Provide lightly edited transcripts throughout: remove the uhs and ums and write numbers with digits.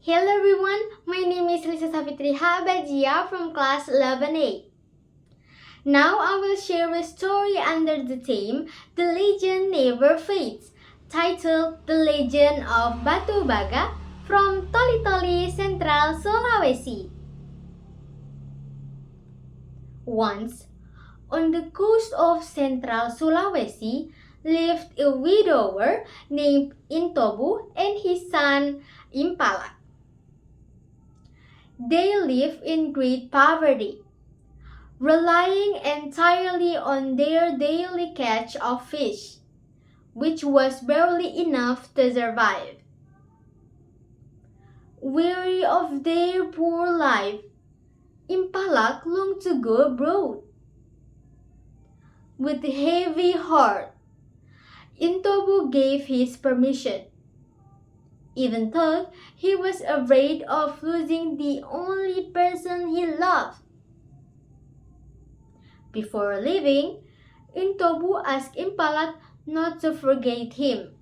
Hello everyone, my name is Safitri Abajia from class 11A. Now I will share a story under the theme The Legend Never Fades, titled The Legend of Batu Baga from Toli-Toli, Central Sulawesi. Once, on the coast of Central Sulawesi, lived a widower named Intobu and his son Impala. They live in great poverty, relying entirely on their daily catch of fish, which was barely enough to survive. Weary of their poor life, Impala longed to go abroad. With a heavy heart, Intobu gave his permission, even though he was afraid of losing the only person he loved. Before leaving, Intobu asked Impala not to forget him.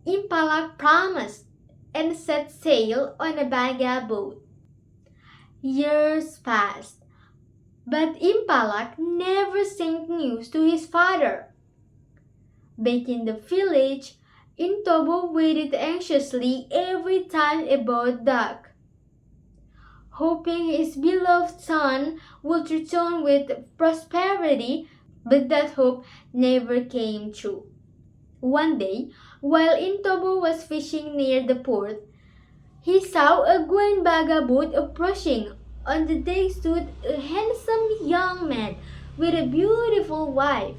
Impala promised and set sail on a Baga boat. Years passed, but Impala never sent news to his father. Back in the village, Intobu waited anxiously every time a boat docked, hoping his beloved son would return with prosperity, but that hope never came true. One day, while Intobu was fishing near the port, he saw a Baga boat approaching. On the deck stood a handsome young man with a beautiful wife.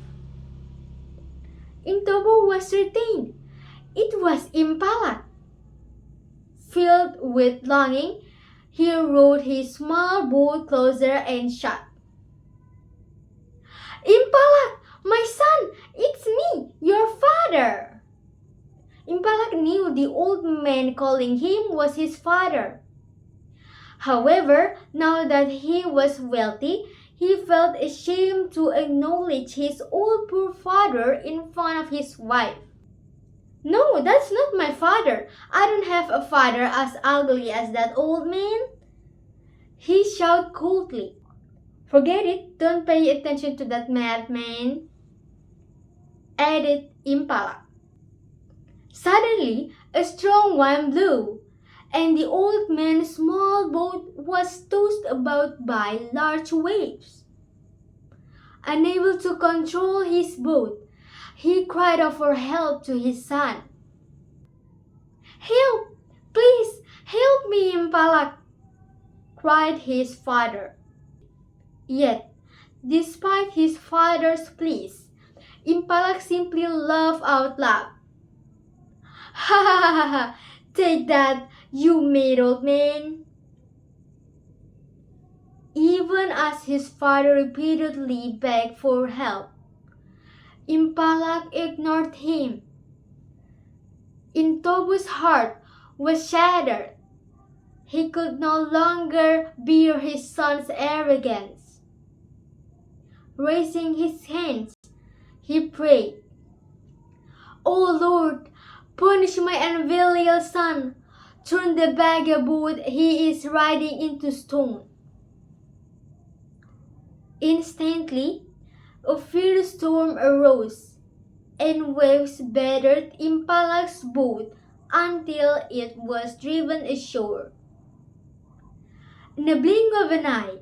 Intobu was certain it was Impala. Filled with longing, he rowed his small boat closer and shouted, "Impala, my son, it's me, your father." Impala knew the old man calling him was his father. However, now that he was wealthy, he felt ashamed to acknowledge his old poor father in front of his wife. "No, that's not my father. I don't have a father as ugly as that old man," he shouted coldly. "Forget it, don't pay attention to that madman," added Impala. Suddenly, a strong wind blew, and the old man's small boat was tossed about by large waves. Unable to control his boat, he cried out for help to his son. "Help! Please, help me, Impala!" cried his father. Yet, despite his father's pleas, Impala simply laughed out loud. "Ha ha ha ha! Take that, you mad old man!" Even as his father repeatedly begged for help, Impala ignored him. Intobu's heart was shattered. He could no longer bear his son's arrogance. Raising his hands, he prayed, "O Lord, punish my unfilial son. Turn the vagabond he is riding into stone." Instantly, a fierce storm arose, and waves battered Impala's boat until it was driven ashore. In the blink of an eye,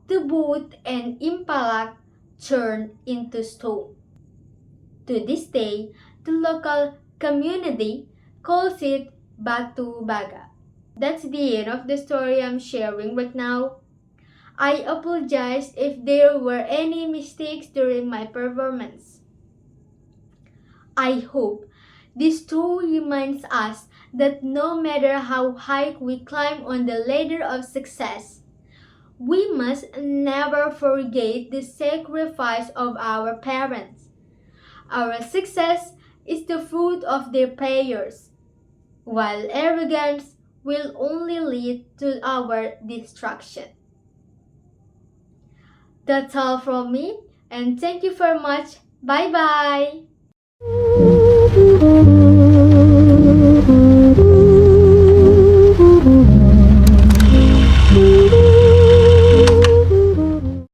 the boat and Impala turned into stone. To this day, the local community calls it Batu Baga. That's the end of the story I'm sharing right now. I apologize if there were any mistakes during my performance. I hope This story reminds us that no matter how high we climb on the ladder of success, we must never forget the sacrifice of our parents. Our success is the fruit of their prayers, while arrogance will only lead to our destruction. That's all from me, and thank you very much. Bye bye.